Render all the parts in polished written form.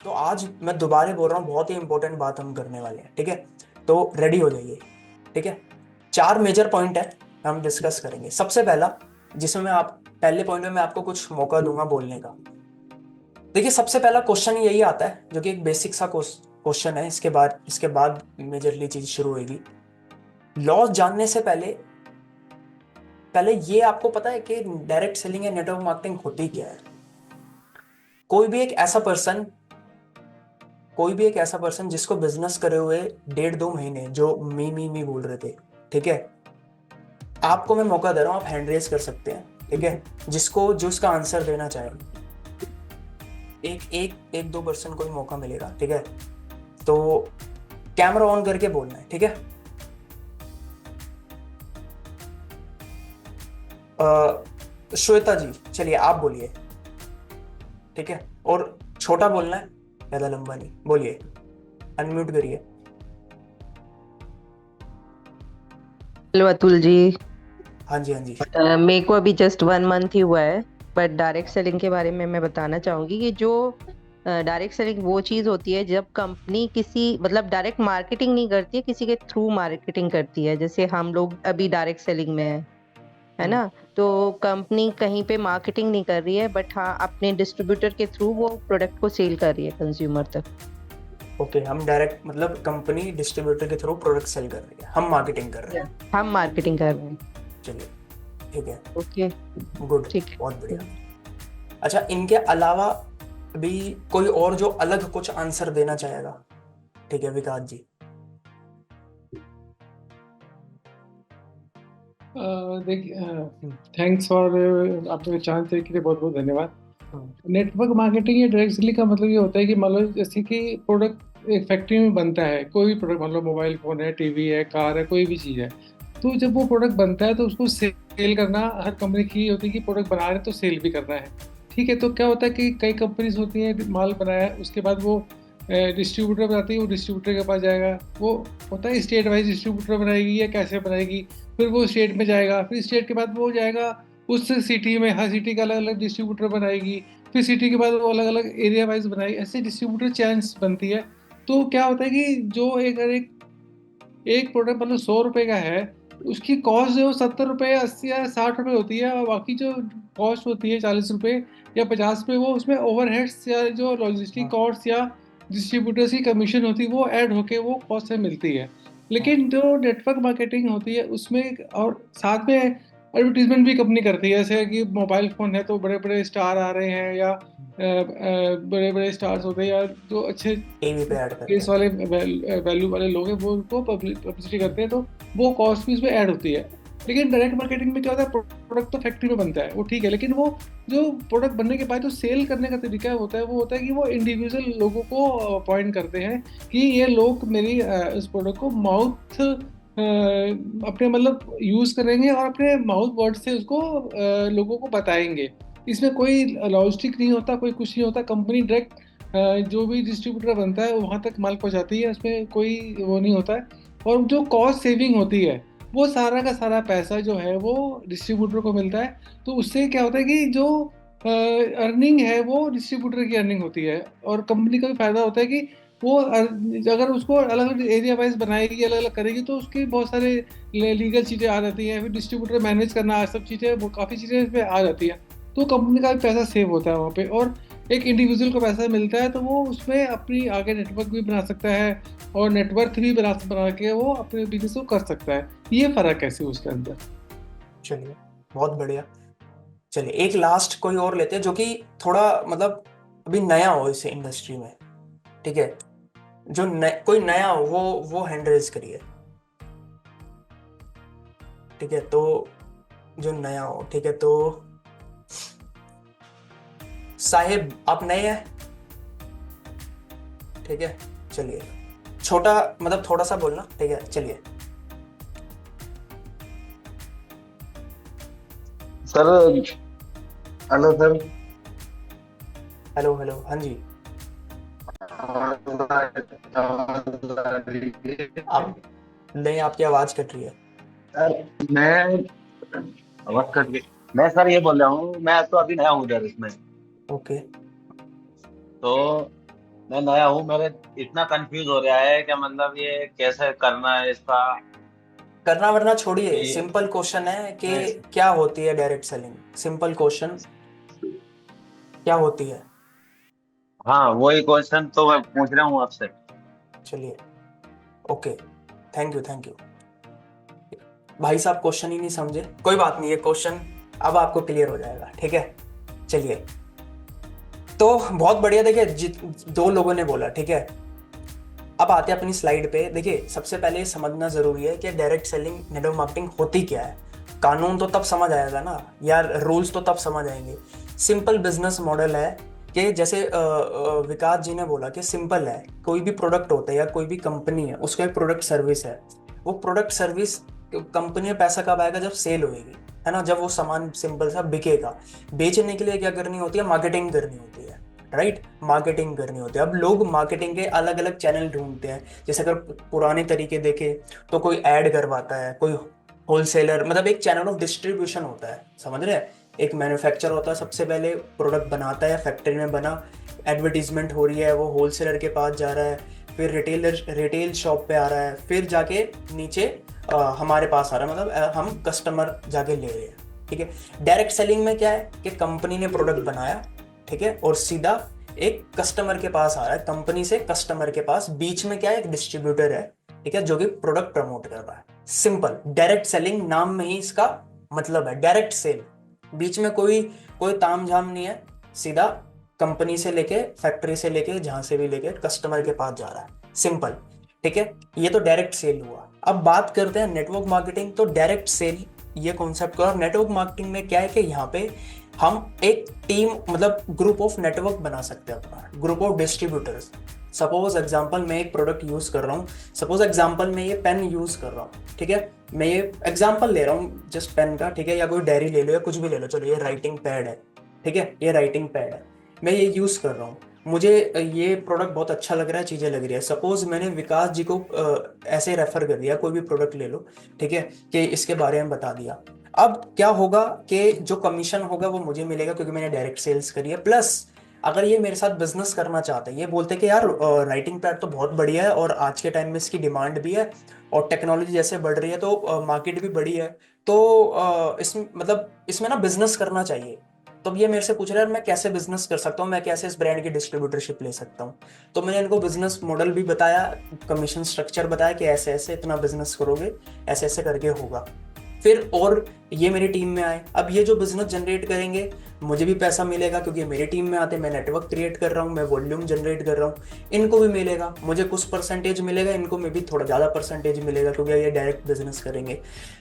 तो आज मैं दोबारा बोल रहा हूँ, बहुत ही इंपॉर्टेंट बात हम करने वाले हैं, ठीक है। तो रेडी हो जाइए, ठीक है। 4 मेजर पॉइंट है, हम डिस्कस करेंगे। सबसे पहला, जिसमें मैं आप पहले पॉइंट में मैं आपको कुछ मौका दूंगा बोलने का। देखिए, सबसे पहला क्वेश्चन यही आता है, जो कि एक बेसिक सा क्वेश्चन है। इसके बाद मेजरली चीज शुरू होगी। लॉस जानने से पहले पहले ये आपको पता है कि डायरेक्ट सेलिंग या नेटवर्क मार्केटिंग होती क्या है। कोई भी एक ऐसा पर्सन कोई भी एक ऐसा पर्सन जिसको बिजनेस करे हुए 1.5-2 महीने, जो मी बोल रहे थे, ठीक है। आपको मैं मौका दे रहा हूं, आप हैंड रेज कर सकते हैं, ठीक है। जो इसका आंसर देना चाहे, एक एक एक दो पर्सन को ही मौका मिलेगा, ठीक है। तो कैमरा ऑन करके बोलना है, ठीक है। श्वेता जी, चलिए आप बोलिए, ठीक है। और छोटा बोलना है, ज्यादा लंबा नहीं, बोलिए, अनम्यूट करिए। हेलो अतुल जी। हाँ जी, हाँ जी। मेरे को अभी जस्ट 1 मंथ ही हुआ है। बट डायरेक्ट सेलिंग के बारे में मैं बताना चाहूंगी कि जो डायरेक्ट सेलिंग वो चीज होती है जब कंपनी किसी मतलब डायरेक्ट मार्केटिंग नहीं करती है, किसी के थ्रू मार्केटिंग करती है। जैसे हम लोग अभी डायरेक्ट सेलिंग में है हम्म। ना। तो कंपनी कहीं पे मार्केटिंग नहीं कर रही है, बट हाँ अपने डिस्ट्रीब्यूटर के थ्रू वो प्रोडक्ट को सेल कर रही है कंज्यूमर तक। ओके, हम डायरेक्ट मतलब कंपनी डिस्ट्रीब्यूटर के थ्रू प्रोडक्ट सेल कर रही है, हम मार्केटिंग कर रहे Yeah. हैं। हम मार्केटिंग कर रहे हैं। चलिए, ठीक है। ओके। गुड, ठीक बहुत है। बढ़िया। अच्छा, इनके अलावा भी कोई और जो अलग कुछ आंसर देना चाहेगा, ठीक है, विकास जी। देखिए, हम्म। थैंक्स फॉर आपने चांस देने के लिए बहुत बहुत धन्यवाद। हम्म। नेटवर्क मार्केटिंग या डायरेक्ट सेलिंग का मतलब ये होता है कि मान लो जैसे कि प्रोडक्ट एक फैक्ट्री में बनता है, कोई भी प्रोडक्ट, मान लो मोबाइल फोन है, टीवी है, कार है, कोई भी चीज़ है। तो जब वो प्रोडक्ट बनता है तो उसको सेल करना हर कंपनी की होती है कि प्रोडक्ट बना रहे हैं तो सेल भी करना है। ठीक है, तो क्या होता है कि कई कंपनीज होती हैं, माल बनाया है, उसके बाद वो डिस्ट्रीब्यूटर बनाती है, वो डिस्ट्रीब्यूटर के पास जाएगा। वो होता है स्टेट वाइज डिस्ट्रीब्यूटर बनाएगी या कैसे बनाएगी। फिर वो स्टेट में जाएगा, फिर स्टेट के बाद वो जाएगा उस सिटी में, हर सिटी का अलग अलग डिस्ट्रीब्यूटर बनाएगी। फिर सिटी के बाद वो अलग अलग एरिया वाइज बनाएगी, ऐसे डिस्ट्रीब्यूटर चेन्स बनती है। तो क्या होता है कि जो एक अगर एक एक प्रोडक्ट मतलब 100 रुपए का है, उसकी कॉस्ट जो 70 रुपए, 80 या 60 रुपए होती है, और बाकी जो कॉस्ट होती है 40 रुपए या 50 रुपए, वो उसमें ओवरहेड्स या जो लॉजिस्टिक हाँ, कॉस्ट या डिस्ट्रीब्यूटर्स की कमीशन होती है, वो ऐड होके वो कॉस्ट से मिलती है। हाँ। लेकिन जो नेटवर्क मार्केटिंग होती है उसमें और साथ में एडवर्टीजमेंट भी कंपनी करती है। जैसे कि मोबाइल फोन है तो बड़े बड़े स्टार आ रहे हैं, या बड़े बड़े स्टार्स होते हैं, या जो अच्छे टीवी पे ऐड करते केस हैं। वाले वैल्यू वाले लोग हैं, वो उनको पब्लिसिटी हम्म। करते हैं, तो वो कॉस्ट भी उसमें ऐड होती है। लेकिन डायरेक्ट मार्केटिंग में क्या होता है, प्रोडक्ट तो फैक्ट्री में बनता है, वो ठीक है, लेकिन वो जो प्रोडक्ट बनने के बाद जो सेल करने का तरीका होता है, वो होता है कि वो इंडिविजुअल लोगों को अपॉइंट करते हैं कि ये लोग मेरी इस प्रोडक्ट को माउथ अपने मतलब यूज करेंगे और अपने माउथ वर्ड से उसको लोगों को बताएंगे। इसमें कोई लॉजिस्टिक नहीं होता, कोई कुछ नहीं होता, कंपनी डायरेक्ट जो भी डिस्ट्रीब्यूटर बनता है वहां तक माल पहुंचाती है, उसमें कोई वो नहीं होता है। और जो कॉस्ट सेविंग होती है, वो सारा का सारा पैसा जो है वो डिस्ट्रीब्यूटर को मिलता है। तो उससे क्या होता है कि जो अर्निंग है वो डिस्ट्रीब्यूटर की अर्निंग होती है, और कंपनी का भी फायदा होता है कि वो अगर उसको अलग अलग एरिया वाइज बनाएगी, अलग अलग करेगी, तो उसकी बहुत सारे लीगल चीज़ें आ जाती हैं, फिर डिस्ट्रीब्यूटर मैनेज करना, सब चीज़ें, वो काफ़ी चीज़ें इसमें आ जाती हैं। तो कंपनी का भी पैसा सेव होता है वहाँ पे, और एक इंडिविजुअल को पैसा मिलता है, तो वो उसमें अपनी आगे नेटवर्क भी बना सकता है, और नेटवर्क भी बना बना के वो अपने बिजनेस को कर सकता है। ये फर्क है उसके अंदर। चलिए, बहुत बढ़िया। चलिए, एक लास्ट कोई और लेते हैं, जो कि थोड़ा मतलब अभी नया हो इस इंडस्ट्री में, ठीक है। कोई नया हो, वो हैंड रेज करिए, ठीक है। तो जो नया हो, ठीक है, तो साहिब, आप नए हैं, ठीक है। चलिए, छोटा मतलब थोड़ा सा बोलना, ठीक है, चलिए। Sir, hello sir. Hello, hello, हाँ जी। आप नहीं, आपकी आवाज कट रही है। सर मैं वक्त कर गई। मैं सर ये बोल रहा हूँ, मैं तो अभी नया हूँ इधर इसमें। ओके। तो मैं नया हूँ, मेरे इतना कंफ्यूज हो रहा है कि मतलब ये कैसे करना है इसका। करना वरना छोड़िए, ये सिंपल क्वेश्चन है कि मैं क्या होती है डायरेक्ट सेलिंग। सिंपल क्वेश्चन, क्या होती है? हाँ, वही क्वेश्चन तो मैं पूछ रहा हूँ आपसे। चलिए, okay, thank you thank you. भाई साहब क्वेश्चन ही नहीं समझे, कोई बात नहीं, ये क्वेश्चन अब आपको क्लियर हो जाएगा, ठीक है। चलिए, तो बहुत बढ़िया। देखिए, दो लोगों ने बोला, ठीक है। अब आते हैं अपनी स्लाइड पे। देखिए, सबसे पहले ये समझना जरूरी है कि डायरेक्ट सेलिंग नेटवर्क मार्केटिंग होती क्या है। कानून तो तब समझ आएगा ना यार, रूल्स तो तब समझ आएंगे। सिंपल बिजनेस मॉडल है कि जैसे विकास जी ने बोला कि सिंपल है, कोई भी प्रोडक्ट होता है या कोई भी कंपनी है, उसका एक प्रोडक्ट सर्विस है। वो प्रोडक्ट सर्विस कंपनी में पैसा कब आएगा? जब सेल होएगी, है ना, जब वो सामान सिंपल सा बिकेगा। बेचने के लिए क्या करनी होती है? मार्केटिंग करनी होती है, राइट। मार्केटिंग करनी होती है। अब लोग मार्केटिंग के अलग अलग चैनल ढूंढते हैं। जैसे अगर पुराने तरीके देखें तो कोई ऐड करवाता है, कोई होलसेलर, मतलब एक चैनल ऑफ डिस्ट्रीब्यूशन होता है, समझ रहे हैं। एक मैन्युफैक्चर होता है, सबसे पहले प्रोडक्ट बनाता है, फैक्ट्री में बना, एडवर्टीजमेंट हो रही है, वो होलसेलर के पास जा रहा है, फिर रिटेल शॉप पे आ रहा है, फिर जाके नीचे हमारे पास आ रहा है, मतलब हम कस्टमर जाके ले रहे हैं, ठीक है। डायरेक्ट सेलिंग में क्या है कि कंपनी ने प्रोडक्ट बनाया, ठीक है, और सीधा एक कस्टमर के पास आ रहा है, कंपनी से कस्टमर के पास। बीच में क्या है? एक डिस्ट्रीब्यूटर है, ठीक है, जो कि प्रोडक्ट प्रमोट कर रहा है। सिंपल, डायरेक्ट सेलिंग नाम में ही इसका मतलब है, डायरेक्ट सेल। बीच में कोई कोई ताम झाम नहीं है, सीधा कंपनी से लेके, फैक्ट्री से लेके, जहां से भी लेके कस्टमर के पास जा रहा है, सिंपल, ठीक है। ये तो डायरेक्ट सेल हुआ। अब बात करते हैं नेटवर्क मार्केटिंग। तो डायरेक्ट सेल ये कॉन्सेप्ट का, और नेटवर्क मार्केटिंग में क्या है कि यहाँ पे हम एक टीम, मतलब ग्रुप ऑफ नेटवर्क बना सकते हैं अपना, group of distributors. Suppose example मैं एक प्रोडक्ट यूज कर रहा हूँ, सपोज एग्जांपल मैं ये पेन यूज कर रहा हूँ, ठीक है। मैं ये एग्जांपल ले रहा हूँ जस्ट पेन का, ठीक है, या कोई डायरी ले लो या कुछ भी ले लो, चलो ये राइटिंग पैड है, ठीक है, ये राइटिंग पैड है, मैं ये यूज कर रहा हूँ। मुझे ये प्रोडक्ट बहुत अच्छा लग रहा है, चीजें लग रही है। सपोज मैंने विकास जी को ऐसे रेफर कर दिया, कोई भी प्रोडक्ट ले लो, ठीक है, कि इसके बारे में बता दिया। अब क्या होगा कि जो कमीशन होगा वो मुझे मिलेगा, क्योंकि मैंने डायरेक्ट सेल्स करी है। प्लस अगर ये मेरे साथ बिजनेस करना चाहते हैं, ये बोलते हैं कि यार राइटिंग पैड तो बहुत बढ़िया है और आज के टाइम में इसकी डिमांड भी है, और टेक्नोलॉजी जैसे बढ़ रही है तो मार्केट भी बड़ी है, तो इसमें मतलब इसमें ना बिजनेस करना चाहिए। तो अब ये मेरे से पूछ रहे हैं मैं कैसे बिजनेस कर सकता हूँ, मैं कैसे इस ब्रांड की डिस्ट्रीब्यूटरशिप ले सकता हूँ। तो मैंने इनको बिजनेस मॉडल भी बताया, कमीशन स्ट्रक्चर बताया कि ऐसे ऐसे इतना बिजनेस करोगे, ऐसे ऐसे करके होगा। फिर और ये मेरी टीम में आए। अब ये जो बिजनेस जनरेट करेंगे, मुझे भी पैसा मिलेगा, क्योंकि मेरी टीम में आते, मैं नेटवर्क क्रिएट कर रहा हूँ, मैं वॉल्यूम जनरेट कर रहा हूँ, इनको भी मिलेगा, मुझे कुछ परसेंटेज मिलेगा, इनको में भी थोड़ा ज़्यादा परसेंटेज मिलेगा, क्योंकि ये डायरेक्ट बिजनेस करेंगे।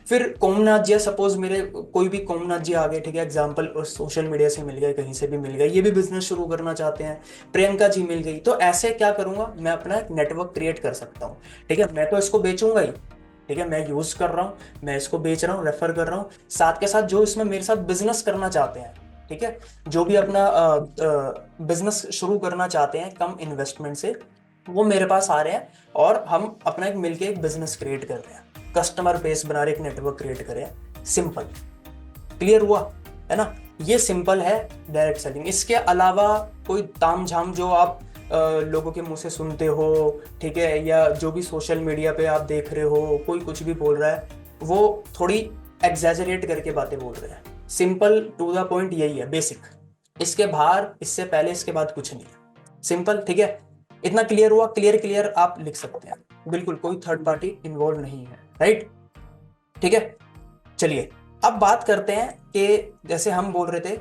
फिर कोमनाथ जी, सपोज मेरे कोई भी कोमनाथ जी आ गए, ठीक है, एग्जाम्पल सोशल मीडिया से मिल गए, कहीं से भी मिल गए, ये भी बिजनेस शुरू करना चाहते हैं। प्रियंका जी मिल गई, तो ऐसे क्या करूंगा मैं, अपना एक नेटवर्क क्रिएट कर सकता हूँ, ठीक है। मैं तो इसको बेचूंगा ही, ठीक है, मैं यूज कर रहा हूँ, मैं इसको बेच रहा हूँ, रेफर कर रहा हूँ, साथ के साथ जो इसमें मेरे साथ बिजनेस करना चाहते हैं, ठीक है, जो भी अपना बिजनेस शुरू करना चाहते हैं कम इन्वेस्टमेंट से, वो मेरे पास आ रहे हैं, और हम अपना एक मिलके एक बिजनेस क्रिएट कर रहे हैं, कस्टमर बेस बना रहे, एक नेटवर्क क्रिएट कर रहे हैं। सिंपल, क्लियर हुआ, है ना। ये सिंपल है डायरेक्ट सेलिंग। इसके अलावा कोई ताम झाम जो आप लोगों के मुंह से सुनते हो, ठीक है, या जो भी सोशल मीडिया पे आप देख रहे हो, कोई कुछ भी बोल रहा है, वो थोड़ी एग्जैजरेट करके बातें बोल रहे हैं। सिंपल टू द पॉइंट यही है, बेसिक। इसके बाहर, इससे पहले, इसके बाद कुछ नहीं है, सिंपल, ठीक है। इतना क्लियर हुआ? क्लियर क्लियर आप लिख सकते हैं, बिल्कुल कोई थर्ड पार्टी इन्वॉल्व नहीं है, राइट, ठीक है। चलिए, अब बात करते हैं कि जैसे हम बोल रहे थे,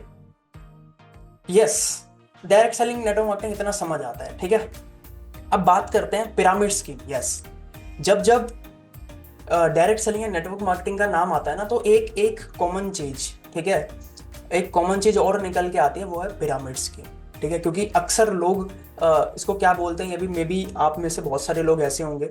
yes, direct selling network marketing इतना समझ आता है, ठीक है। अब बात करते हैं पिरामिड स्कीम। यस, जब जब डायरेक्ट सेलिंग या नेटवर्क मार्केटिंग का नाम आता है ना, तो एक एक कॉमन चीज, ठीक है, एक कॉमन चीज और निकल के आती है, वो है पिरामिड स्कीम, ठीक है। क्योंकि अक्सर लोग इसको क्या बोलते हैं, ये भी मे बी आप में से बहुत सारे लोग ऐसे होंगे,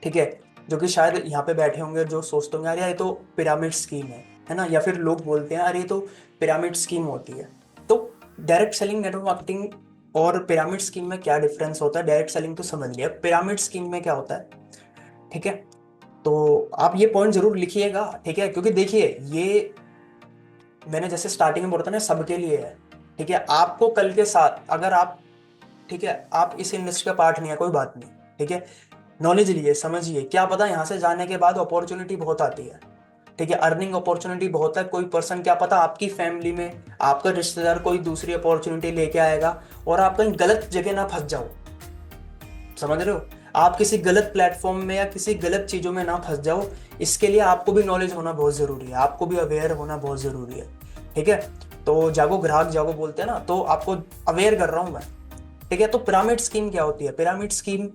ठीक है, जो कि शायद यहाँ पे बैठे होंगे, जो सोचते होंगे अरे ये तो पिरामिड स्कीम है ना, या फिर लोग बोलते हैं अरे ये तो पिरामिड स्कीम होती है। तो डायरेक्ट सेलिंग नेटवर्क मार्केटिंग और पिरामिड स्कीम में क्या डिफरेंस होता है? डायरेक्ट सेलिंग तो समझ लिया, पिरामिड स्कीम में क्या होता है, ठीक है। तो आप ये पॉइंट जरूर लिखिएगा, ठीक है, क्योंकि देखिए ये मैंने जैसे स्टार्टिंग में बोला था ना, सबके लिए है, ठीक है। आपको कल के साथ अगर आप ठीक है, आप इस इंडस्ट्री का पार्ट नहीं है, कोई बात नहीं, ठीक है, नॉलेज लिए, समझिए, क्या पता यहाँ से जाने के बाद अपॉर्चुनिटी बहुत आती है, ठीक है, अर्निंग अपॉर्चुनिटी बहुत है, कोई पर्सन क्या पता आपकी फैमिली में आपका रिश्तेदार कोई दूसरी अपॉर्चुनिटी लेके आएगा और आप कहीं गलत जगह ना फंस जाओ, समझ रहे हो, आप किसी गलत प्लेटफॉर्म में या किसी गलत चीजों में ना फंस जाओ, इसके लिए आपको भी नॉलेज होना बहुत जरूरी है, आपको भी अवेयर होना बहुत जरूरी है, ठीक है। तो जागो ग्राहक जागो बोलते हैं ना, तो आपको अवेयर कर रहा हूं मैं, ठीक है। तो पिरामिड स्कीम क्या होती है? पिरामिड स्कीम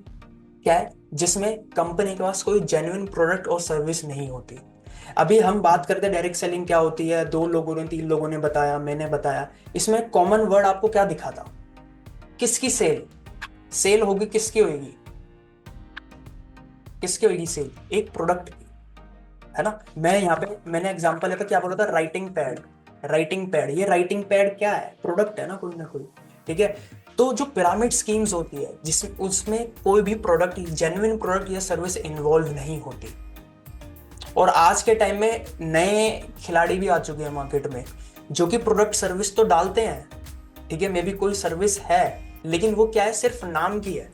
क्या है? जिसमें कंपनी के पास कोई जेन्युइन प्रोडक्ट और सर्विस नहीं होती। अभी हम बात करते हैं डायरेक्ट सेलिंग क्या होती है, 2 लोगों ने 3 लोगों ने बताया, मैंने बताया, इसमें कॉमन वर्ड आपको क्या दिखा था? किसकी सेल? सेल होगी, किसकी होगी? किसकी होगी सेल? एक प्रोडक्ट की, है ना। मैं यहाँ पे मैंने एग्जांपल यहाँ पे क्या बोला था? Writing pad. राइटिंग पैड, ये राइटिंग पैड क्या है? प्रोडक्ट है ना कोई, ठीक है। तो जो पिरामिड स्कीम्स होती है जिस उसमें कोई भी प्रोडक्ट, जेन्युइन प्रोडक्ट या सर्विस इन्वॉल्व नहीं होती। और आज के टाइम में नए खिलाड़ी भी आ चुके हैं मार्केट में, जो कि प्रोडक्ट सर्विस तो डालते हैं, ठीक है, मे बी कोई सर्विस है, लेकिन वो क्या है? सिर्फ नाम की है।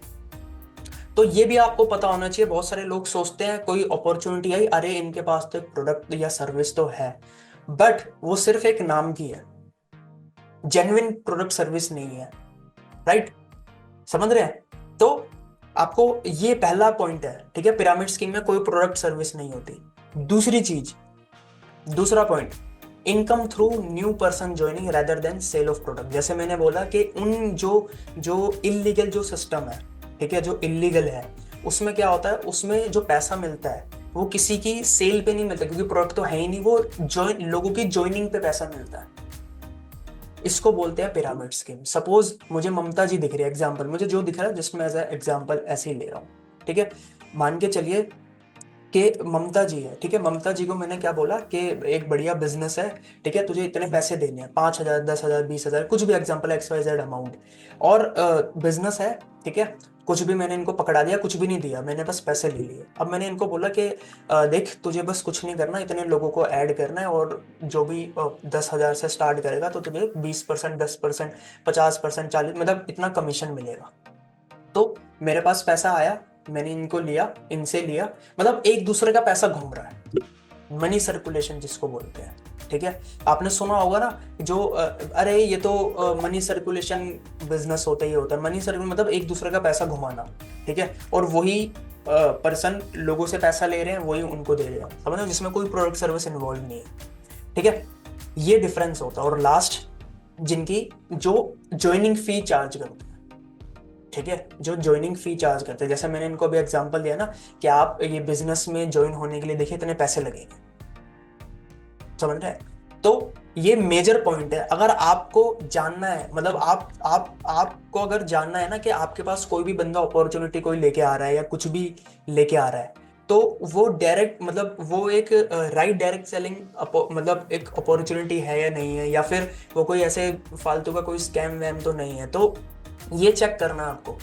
तो ये भी आपको पता होना चाहिए। बहुत सारे लोग सोचते हैं कोई अपॉर्चुनिटी आई, अरे इनके पास तो एक प्रोडक्ट या सर्विस तो है, बट वो सिर्फ एक नाम की है, जेन्युइन प्रोडक्ट सर्विस नहीं है, राइट, समझ रहे हैं। तो आपको ये पहला पॉइंट है, ठीक है, पिरामिड स्कीम में कोई प्रोडक्ट सर्विस नहीं होती। दूसरी चीज, दूसरा point, income through new person joining rather than sale of product. जैसे मैंने बोला कि उन जो इलीगल जो सिस्टम है, ठीक है, जो इलीगल है, उसमें क्या होता है? उसमें जो पैसा मिलता है वो किसी की सेल पे नहीं मिलता, क्योंकि प्रोडक्ट तो है ही नहीं, वो लोगों की ज्वाइनिंग पे पैसा मिलता है। इसको बोलते हैं पिरामिड स्कीम। सपोज मुझे ममता जी दिख रही है, एग्जाम्पल, मुझे जो दिख रहा है जिसमें एज एग्जाम्पल ऐसे ही ले रहा हूँ, ठीक है। मान के चलिए कि ममता जी है, ठीक है, ममता जी को मैंने क्या बोला कि एक बढ़िया बिजनेस है, ठीक है, तुझे इतने पैसे देने हैं, 5,000, 10,000, 20,000, कुछ भी एग्जाम्पल, XYZ अमाउंट, और बिजनेस है, ठीक है। कुछ भी मैंने इनको पकड़ा दिया, कुछ भी नहीं दिया, मैंने बस पैसे ले लिए। अब मैंने इनको बोला कि देख, तुझे बस कुछ नहीं करना, इतने लोगों को ऐड करना है, और जो भी 10,000 से स्टार्ट करेगा तो तुझे 20%, 10%, 50%, 40, मतलब इतना कमीशन मिलेगा। तो मेरे पास पैसा आया, मैंने इनको लिया, इनसे लिया, मतलब एक दूसरे का पैसा घूम रहा है, मनी सर्कुलेशन जिसको बोलते हैं, ठीक है। आपने सुना होगा ना, जो अरे ये तो मनी सर्कुलेशन बिजनेस होता ही होता है। मनी सर्कुलेशन मतलब एक दूसरे का पैसा घुमाना, ठीक है, और वही पर्सन लोगों से पैसा ले रहे हैं, वही उनको दे रहे हैं, समझ लो, जिसमें कोई प्रोडक्ट सर्विस इन्वॉल्व नहीं है, ठीक है। ये डिफरेंस होता है। और लास्ट, जिनकी जो ज्वाइनिंग फी चार्ज करते हैं, ठीक है, जो ज्वाइनिंग फी चार्ज करते हैं, जैसे मैंने इनको अभी एग्जांपल दिया ना कि आप ये बिजनेस में ज्वाइन होने के लिए देखिए इतने पैसे लगेंगे, समझ रहे हैं। तो ये मेजर पॉइंट है। अगर आपको जानना है, मतलब आपको अगर जानना है ना कि आपके पास कोई भी बंदा अपॉर्चुनिटी कोई लेके आ रहा है या कुछ भी लेके आ रहा है, तो वो डायरेक्ट, मतलब वो एक राइट डायरेक्ट सेलिंग, मतलब एक अपॉर्चुनिटी है या नहीं है, या फिर वो कोई ऐसे फालतू का कोई स्कैम वैम तो नहीं है। तो ये चेक करना है आपको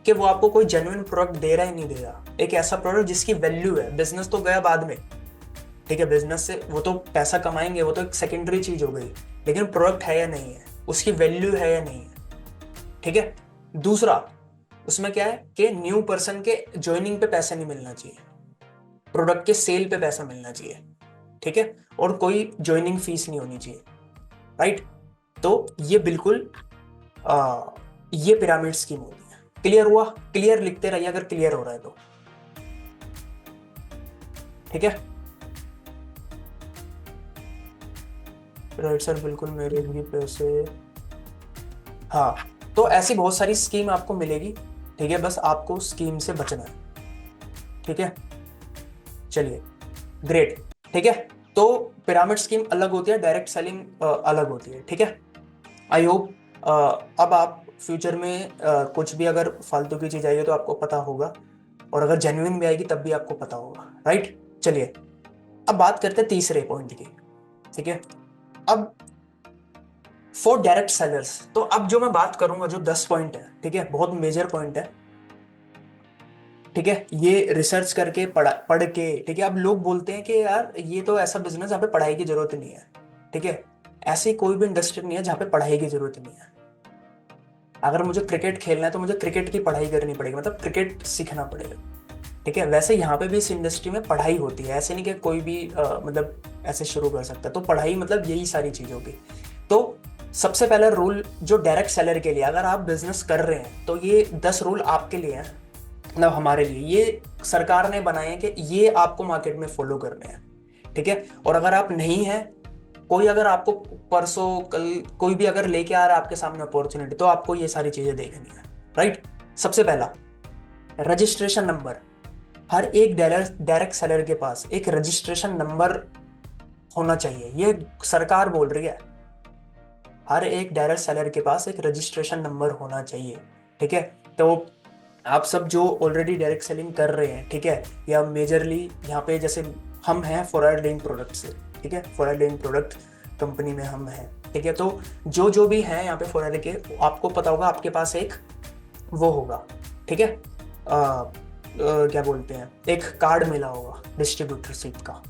कि वो आपको कोई जेन्युइन प्रोडक्ट दे रहा है नहीं दे रहा, एक ऐसा प्रोडक्ट जिसकी वैल्यू है। बिजनेस तो गया बाद में, ठीक है, बिजनेस से वो तो पैसा कमाएंगे, वो तो एक सेकेंडरी चीज हो गई, लेकिन प्रोडक्ट है या नहीं है, उसकी वैल्यू है या नहीं है, ठीक है। दूसरा, उसमें क्या है कि न्यू पर्सन के ज्वाइनिंग पे पैसा नहीं मिलना चाहिए, प्रोडक्ट के सेल पे पैसा मिलना चाहिए, ठीक है, और कोई ज्वाइनिंग फीस नहीं होनी चाहिए, राइट। तो ये बिल्कुल ये पिरामिड स्कीम होती है। क्लियर हुआ? क्लियर लिखते रहिए अगर क्लियर हो रहा है तो, ठीक है। राइट सर, बिल्कुल, मेरे भी पैसे, हाँ। तो ऐसी बहुत सारी स्कीम आपको मिलेगी, ठीक है, बस आपको स्कीम से बचना है, ठीक है। चलिए, ग्रेट, ठीक है। तो पिरामिड स्कीम अलग होती है, डायरेक्ट सेलिंग अलग होती है, ठीक है। आई होप अब आप फ्यूचर में कुछ भी अगर फालतू की चीज आएगी तो आपको पता होगा, और अगर जेन्युइन भी आएगी तब भी आपको पता होगा, राइट। चलिए, अब बात करते हैं तीसरे पॉइंट की, ठीक है। अब फॉर डायरेक्ट सेलर्स, तो अब जो मैं बात करूंगा, जो 10 पॉइंट है, ठीक है, बहुत मेजर पॉइंट है, ठीक है। ये रिसर्च करके पढ़ के, ठीक है। अब लोग बोलते हैं कि यार ये तो ऐसा बिजनेस जहाँ पे पढ़ाई की जरूरत नहीं है, ठीक है। ऐसी कोई भी इंडस्ट्री नहीं है जहाँ पे पढ़ाई की जरूरत नहीं है, अगर मुझे क्रिकेट खेलना है तो मुझे क्रिकेट की पढ़ाई करनी पड़ेगी, मतलब क्रिकेट सीखना पड़ेगा। ठीक है, वैसे यहाँ पे भी इस इंडस्ट्री में पढ़ाई होती है, ऐसे नहीं कि कोई भी मतलब ऐसे शुरू कर सकता है। तो पढ़ाई मतलब यही सारी चीज़ों की। तो सबसे पहला रूल जो डायरेक्ट सेलर के लिए, अगर आप बिजनेस कर रहे हैं तो ये 10 रूल आपके लिए हैं, मतलब हमारे लिए ये सरकार ने बनाए हैं कि ये आपको मार्केट में फॉलो करने हैं। ठीक है, और अगर आप नहीं हैं, कोई अगर आपको परसों कल कोई भी अगर लेके आ रहा है आपके सामने अपॉर्चुनिटी, तो आपको ये सारी चीजें देखनी है। राइट, सबसे पहला रजिस्ट्रेशन नंबर। हर एक डायरेक्ट सेलर के पास एक रजिस्ट्रेशन नंबर होना चाहिए, ये सरकार बोल रही है। हर एक डायरेक्ट सेलर के पास एक रजिस्ट्रेशन नंबर होना चाहिए। ठीक है, तो आप सब जो ऑलरेडी डायरेक्ट सेलिंग कर रहे हैं, ठीक है, या मेजरली यहाँ पे जैसे हम हैं फॉरवर्ड डीलिंग प्रोडक्ट से, ठीक है, फॉरवर्ड डीलिंग प्रोडक्ट कंपनी में हम हैं। ठीक है, तो जो भी है यहाँ पे फॉरवर्ड के, आपको पता होगा आपके पास एक वो होगा, ठीक है, क्या बोलते हैं, एक कार्ड मिला होगा डिस्ट्रीब्यूटरशिप का,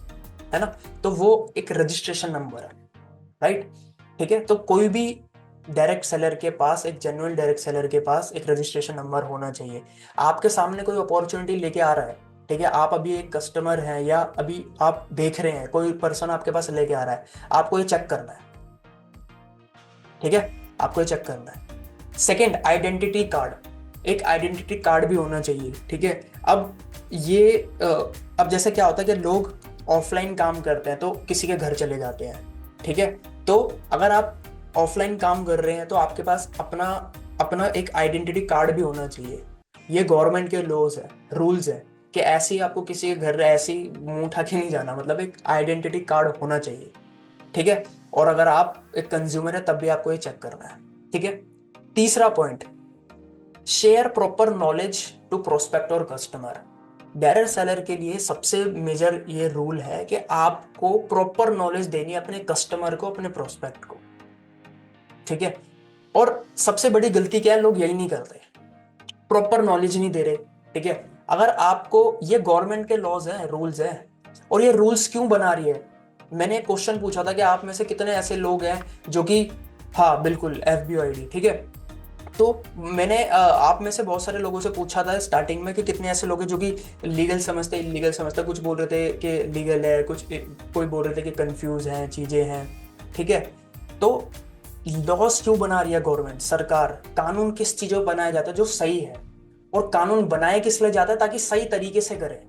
है ना, तो वो एक रजिस्ट्रेशन नंबर है। राइट, ठीक है, तो कोई भी डायरेक्ट सेलर के पास, एक जेन्युइन डायरेक्ट सेलर के पास एक रजिस्ट्रेशन नंबर होना चाहिए। आपके सामने कोई अपॉर्चुनिटी लेके आ रहा है, ठीक है, आप अभी एक कस्टमर हैं या अभी आप देख रहे हैं कोई पर्सन आपके पास लेके आ रहा है, आपको ये चेक करना है। ठीक है, आपको ये चेक करना है। सेकेंड, आइडेंटिटी कार्ड, एक आइडेंटिटी कार्ड भी होना चाहिए। ठीक है, अब ये अब जैसे क्या होता है कि लोग ऑफलाइन काम करते हैं तो किसी के घर चले जाते हैं। ठीक है, तो अगर आप ऑफलाइन काम कर रहे हैं तो आपके पास अपना एक आइडेंटिटी कार्ड भी होना चाहिए। ये गवर्नमेंट के लॉज है, रूल्स है कि ऐसे ही आपको किसी के घर ऐसे ही मुंह उठा के नहीं जाना, मतलब एक आइडेंटिटी कार्ड होना चाहिए। ठीक है, और अगर आप एक कंज्यूमर है तब भी आपको ये चेक करना है। ठीक है, तीसरा point, share proper knowledge to prospect और कस्टमर। डायरेक्ट सेलर के लिए सबसे मेजर ये रूल है कि आपको प्रॉपर नॉलेज देनी है अपने कस्टमर को, अपने प्रोस्पेक्ट को। ठीक है, और सबसे बड़ी गलती क्या है, लोग यही नहीं करते, प्रॉपर नॉलेज नहीं दे रहे। ठीक है, अगर आपको, ये गवर्नमेंट के लॉज हैं, रूल्स हैं, और ये रूल्स क्यों बना रही है, मैंने क्वेश्चन पूछा था कि आप में से कितने ऐसे लोग हैं जो कि, हाँ बिल्कुल FBOID, ठीक है, तो मैंने आप में से बहुत सारे लोगों से पूछा था स्टार्टिंग में कि कितने ऐसे लोग हैं जो कि लीगल समझते, इलीगल समझते, कुछ बोल रहे थे कि लीगल है, कोई बोल रहे थे कि कंफ्यूज हैं, चीज़ें हैं। ठीक है, तो लॉस क्यों बना रही है गवर्नमेंट, सरकार, कानून किस चीज़ों पर बनाया जाता है जो सही है, और कानून बनाए किस लिए जाता है, ताकि सही तरीके से करें।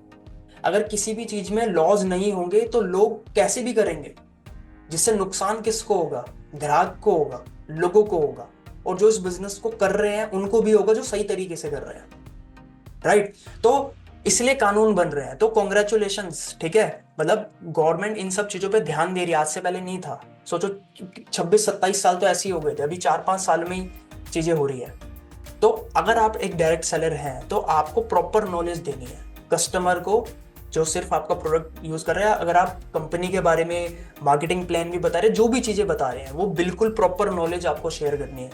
अगर किसी भी चीज़ में लॉज नहीं होंगे तो लोग कैसे भी करेंगे, जिससे नुकसान किसको होगा, ग्राहक को होगा, लोगों को होगा, और जो इस बिजनेस को कर रहे हैं उनको भी होगा जो सही तरीके से कर रहे हैं। राइट, तो इसलिए कानून बन रहे हैं। तो कॉन्ग्रेचुलेशंस, ठीक है, मतलब गवर्नमेंट इन सब चीजों पे ध्यान दे रही है, आज से पहले नहीं था। सोचो 26-27 साल तो ऐसे ही हो गए थे, अभी 4-5 साल में ही चीजें हो रही है। तो अगर आप एक डायरेक्ट सेलर हैं तो आपको प्रॉपर नॉलेज देनी है कस्टमर को, जो सिर्फ आपका प्रोडक्ट यूज कर रहे हैं। अगर आप कंपनी के बारे में मार्केटिंग प्लान भी बता रहे हैं, जो भी चीजें बता रहे हैं, वो बिल्कुल प्रॉपर नॉलेज आपको शेयर करनी है,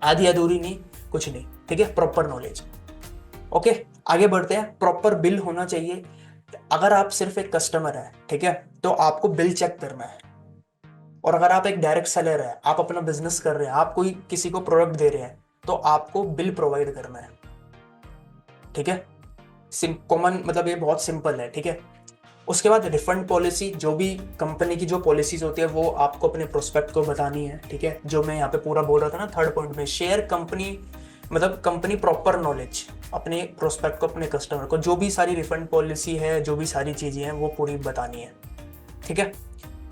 आधी अधूरी नहीं, कुछ नहीं। ठीक है, प्रॉपर नॉलेज। ओके, आगे बढ़ते हैं। प्रॉपर बिल होना चाहिए। अगर आप सिर्फ एक कस्टमर है, ठीक है, तो आपको बिल चेक करना है। और अगर आप एक डायरेक्ट सेलर है, आप अपना बिजनेस कर रहे हैं, आप कोई किसी को प्रोडक्ट दे रहे हैं, तो आपको बिल प्रोवाइड करना है। ठीक है, कॉमन, मतलब ये बहुत सिंपल है। ठीक है, उसके बाद रिफंड पॉलिसी, जो भी कंपनी की जो पॉलिसीज होती है वो आपको अपने प्रोस्पेक्ट को बतानी है। ठीक है, जो मैं यहाँ पे पूरा बोल रहा था ना थर्ड पॉइंट में, शेयर कंपनी, मतलब कंपनी प्रॉपर नॉलेज अपने प्रोस्पेक्ट को, अपने कस्टमर को, जो भी सारी रिफंड पॉलिसी है, जो भी सारी चीजें हैं वो पूरी बतानी है। ठीक है,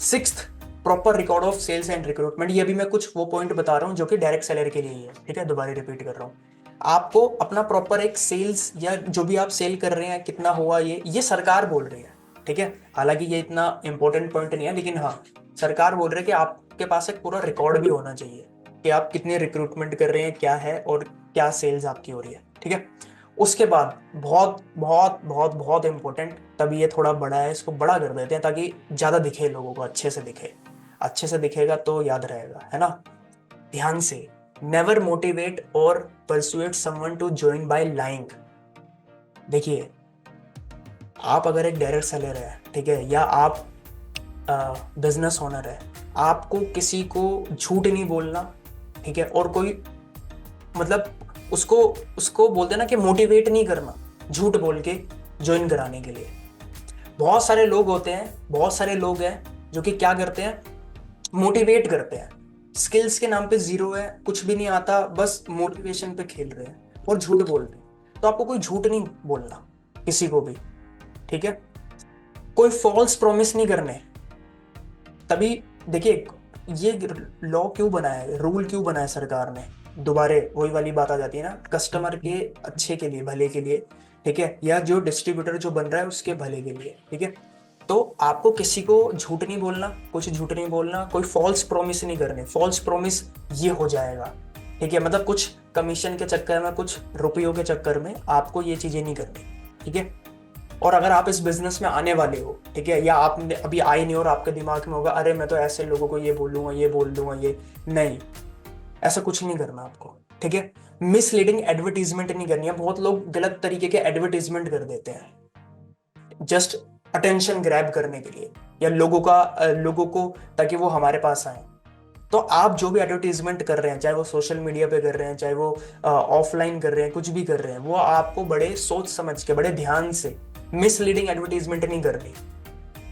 sixth, proper record of sales and recruitment. ये भी मैं कुछ वो पॉइंट बता रहा हूँ जो कि डायरेक्ट सेलर के लिए ही है। ठीक है, दोबारा रिपीट कर रहा हूँ, आपको अपना प्रॉपर एक सेल्स या जो भी आप सेल कर रहे हैं कितना हुआ, ये सरकार बोल रही है। ठीक है, हालांकि ये इतना इंपॉर्टेंट पॉइंट नहीं है, लेकिन हाँ सरकार बोल रही है कि आपके पास एक पूरा रिकॉर्ड भी होना चाहिए कि आप कितने रिक्रूटमेंट कर रहे हैं, क्या है और क्या सेल्स आपकी हो रही है। ठीक है, उसके बाद बहुत बहुत बहुत बहुत इंपॉर्टेंट, तभी ये थोड़ा बड़ा है, इसको बड़ा कर देते हैं ताकि ज़्यादा दिखे लोगों को, अच्छे से दिखे। अच्छे से दिखेगा तो याद रहेगा, है ना। ध्यान से, never motivate or persuade someone to join by lying. देखिए, आप अगर एक डायरेक्ट सेलर है, ठीक है, या आप बिजनेस ओनर है, आपको किसी को झूठ नहीं बोलना। ठीक है, और कोई मतलब उसको उसको बोलते हैं ना कि मोटिवेट नहीं करना झूठ बोल के ज्वाइन कराने के लिए। बहुत सारे लोग होते हैं, बहुत सारे लोग हैं जो कि क्या करते हैं, मोटिवेट करते हैं, स्किल्स के नाम पे जीरो है, कुछ भी नहीं आता, बस मोटिवेशन पे खेल रहे हैं और झूठ बोल रहे हैं। तो आपको कोई झूठ नहीं बोलना किसी को भी, ठीक है। कोई फॉल्स प्रॉमिस नहीं करने। तभी देखिए ये लॉ क्यों बनाया है, रूल क्यों बनाया सरकार ने, दोबारे वही वाली बात आ जाती है ना, कस्टमर के अच्छे के लिए, भले के लिए, ठीक है, या जो डिस्ट्रीब्यूटर जो बन रहा है उसके भले के लिए, ठीक है। तो आपको किसी को झूठ नहीं बोलना, कुछ झूठ नहीं बोलना, कोई फॉल्स प्रॉमिस नहीं करने। फॉल्स प्रॉमिस ये हो जाएगा, ठीक है, मतलब कुछ कमीशन के चक्कर में, कुछ रुपयों के चक्कर में आपको ये चीजें नहीं करनी, ठीक है। और अगर आप इस बिजनेस में आने वाले हो, ठीक है, या आपने अभी आए नहीं और आपके दिमाग में होगा अरे मैं तो ऐसे लोगों को ये बोलूंगा, ये बोल दूंगा, ये नहीं, ऐसा कुछ नहीं करना आपको, ठीक है। मिसलीडिंग एडवर्टीजमेंट नहीं करनी है। बहुत लोग गलत तरीके के एडवर्टीजमेंट कर देते हैं जस्ट अटेंशन ग्रैब करने के लिए, या लोगों को ताकि वो हमारे पास आए। तो आप जो भी एडवर्टीजमेंट कर रहे हैं, चाहे वो सोशल मीडिया पे कर रहे हैं, चाहे वो ऑफलाइन कर रहे हैं, कुछ भी कर रहे हैं, वो आपको बड़े सोच समझ के, बड़े ध्यान से, मिसलीडिंग एडवर्टीजमेंट नहीं करनी।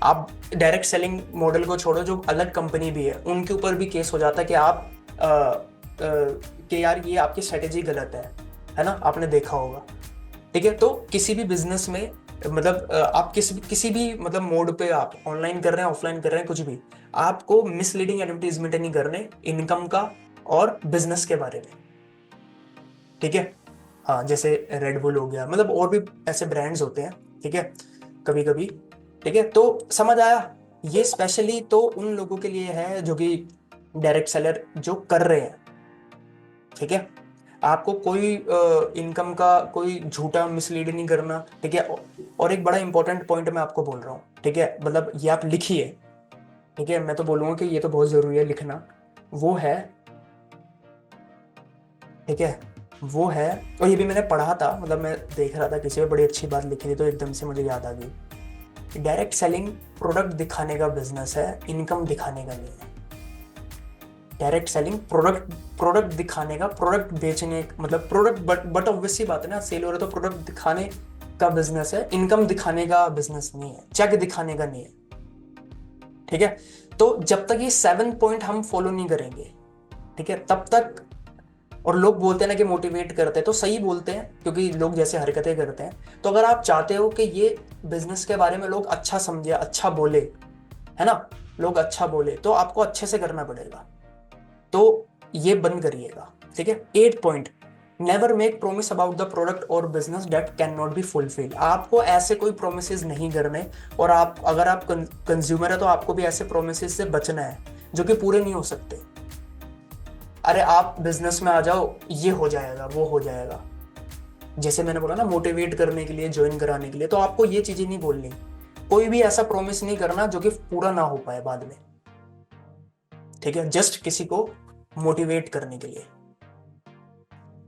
आप डायरेक्ट सेलिंग मॉडल को छोड़ो, जो अलग कंपनी भी है उनके ऊपर भी केस हो जाता है कि आप कि यार ये आपकी स्ट्रेटेजी गलत है ना, आपने देखा होगा, ठीक है। तो किसी भी बिजनेस में मतलब आप किसी भी मतलब मोड पे आप ऑनलाइन कर रहे हैं, ऑफलाइन कर रहे हैं, कुछ भी, आपको मिसलीडिंग एडवर्टीजमेंट नहीं करने इनकम का और बिजनेस के बारे में, ठीक है। हाँ, जैसे रेड बुल हो गया, मतलब और भी ऐसे ब्रांड्स होते हैं, ठीक है, कभी कभी, ठीक है। तो समझ आया, ये स्पेशली तो उन लोगों के लिए है जो कि डायरेक्ट सेलर जो कर रहे हैं, ठीक है। आपको कोई इनकम का कोई झूठा मिसलीड नहीं करना, ठीक है। और एक बड़ा इंपॉर्टेंट पॉइंट मैं आपको बोल रहा हूँ, ठीक है, मतलब ये आप लिखिए, ठीक है, मैं तो बोलूँगा कि ये तो बहुत ज़रूरी है लिखना, वो है, ठीक है, वो है, और ये भी मैंने पढ़ा था, मतलब मैं देख रहा था किसी पे बड़ी अच्छी बात लिखी थी तो एकदम से मुझे याद आ गई। डायरेक्ट सेलिंग प्रोडक्ट दिखाने का बिजनेस है, इनकम दिखाने का नहीं है। डायरेक्ट सेलिंग प्रोडक्ट दिखाने का, प्रोडक्ट बेचने, मतलब प्रोडक्ट, बट ऑब्वियस सी बात है ना, सेल हो रहा है तो प्रोडक्ट दिखाने का बिजनेस है, इनकम दिखाने का बिजनेस नहीं है, चेक दिखाने का नहीं है, ठीक है। तो जब तक ये 7 पॉइंट हम फॉलो नहीं करेंगे, ठीक है, तब तक, और लोग बोलते हैं ना कि मोटिवेट करते हैं, तो सही बोलते हैं क्योंकि लोग जैसे हरकतें करते हैं। तो अगर आप चाहते हो कि ये बिजनेस के बारे में लोग अच्छा समझे, अच्छा बोले, है ना, लोग अच्छा बोले, तो आपको अच्छे से करना पड़ेगा। तो ये बंद करिएगा, ठीक है। 8 point, never make promise about the product और business that can not be fulfil. आपको ऐसे कोई प्रोमिस नहीं करने, और आप अगर आप कंज्यूमर है तो आपको भी ऐसे प्रोमिस से बचना है जो कि पूरे नहीं हो सकते। अरे आप बिजनेस में आ जाओ, ये हो जाएगा, वो हो जाएगा, जैसे मैंने बोला ना, मोटिवेट करने के लिए, ज्वाइन कराने के लिए, तो आपको ये चीजें नहीं बोलनी। कोई भी ऐसा प्रॉमिस नहीं करना जो कि पूरा ना हो पाए बाद में, ठीक है, जस्ट किसी को मोटिवेट करने के लिए,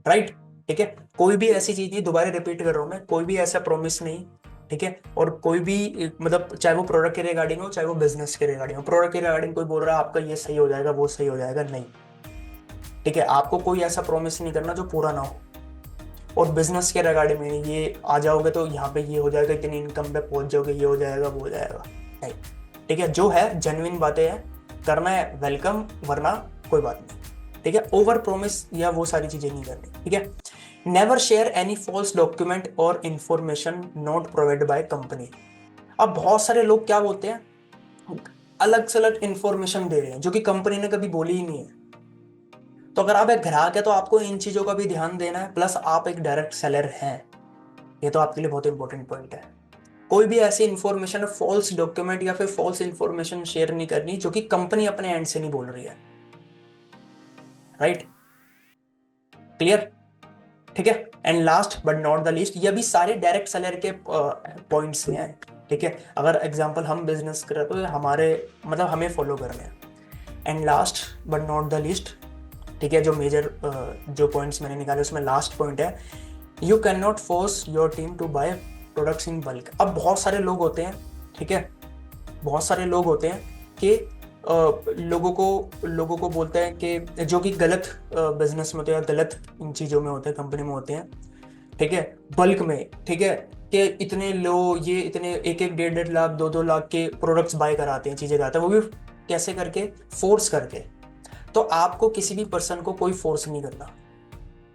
राइट, ठीक है। कोई भी ऐसी चीज नहीं, दोबारा रिपीट कर रहा हूं मैं, कोई भी ऐसा प्रॉमिस नहीं, ठीक है। और कोई भी मतलब चाहे वो प्रोडक्ट के रिगार्डिंग हो, चाहे वो बिजनेस के रिगार्डिंग हो, प्रोडक्ट के रिगार्डिंग कोई बोल रहा है आपका ये सही हो जाएगा, वो सही हो जाएगा, नहीं, ठीक है। आपको कोई ऐसा प्रॉमिस नहीं करना जो पूरा ना हो। और बिजनेस के रिगार्डिंग में ये आ जाओगे तो यहाँ पे ये हो जाएगा, इतनी इनकम पे पहुंच जाओगे, ये हो जाएगा, वो हो जाएगा, नहीं, ठीक है। जो है जेन्युइन बातें हैं, करना है वेलकम, वरना कोई बात नहीं, ठीक है। ओवर प्रॉमिस या वो सारी चीजें नहीं करनी, ठीक है। Never share any false document और information not provided by company. अब बहुत सारे लोग क्या बोलते हैं, अलग से अलग इंफॉर्मेशन दे रहे हैं जो कि कंपनी ने कभी बोली ही नहीं है। तो अगर आप एक ग्राहक है तो आपको इन चीजों का भी ध्यान देना है, प्लस आप एक डायरेक्ट सेलर हैं, ये तो आपके लिए बहुत इंपॉर्टेंट पॉइंट है। कोई भी ऐसी इंफॉर्मेशन, फॉल्स डॉक्यूमेंट या फिर फॉल्स इंफॉर्मेशन शेयर नहीं करनी जो कि कंपनी अपने एंड से नहीं बोल रही है, राइट, क्लियर, ठीक है। And last but not the least, ये भी सारे डायरेक्ट सेलर के पॉइंट्स हैं, ठीक है। अगर एग्जांपल हम बिजनेस कर रहे तो हमारे मतलब हमें फॉलो करने हैं। And last but not the least, ठीक है, जो मेजर जो पॉइंट्स मैंने निकाले उसमें लास्ट पॉइंट है, you can not force your team to buy products in bulk. अब बहुत सारे लोग होते हैं, ठीक है, बहुत सारे लोग होते हैं कि लोगों को बोलते हैं कि जो कि गलत बिजनेस में होते हैं या गलत इन चीज़ों में होते हैं, कंपनी में होते हैं, ठीक है, बल्क में, ठीक है, कि इतने लो ये इतने 1-1 1.5 1.5 लाख 2-2 लाख के प्रोडक्ट्स बाय कराते हैं, चीज़ें कराते हैं, वो भी कैसे करके, फोर्स करके। तो आपको किसी भी पर्सन को कोई फोर्स नहीं करना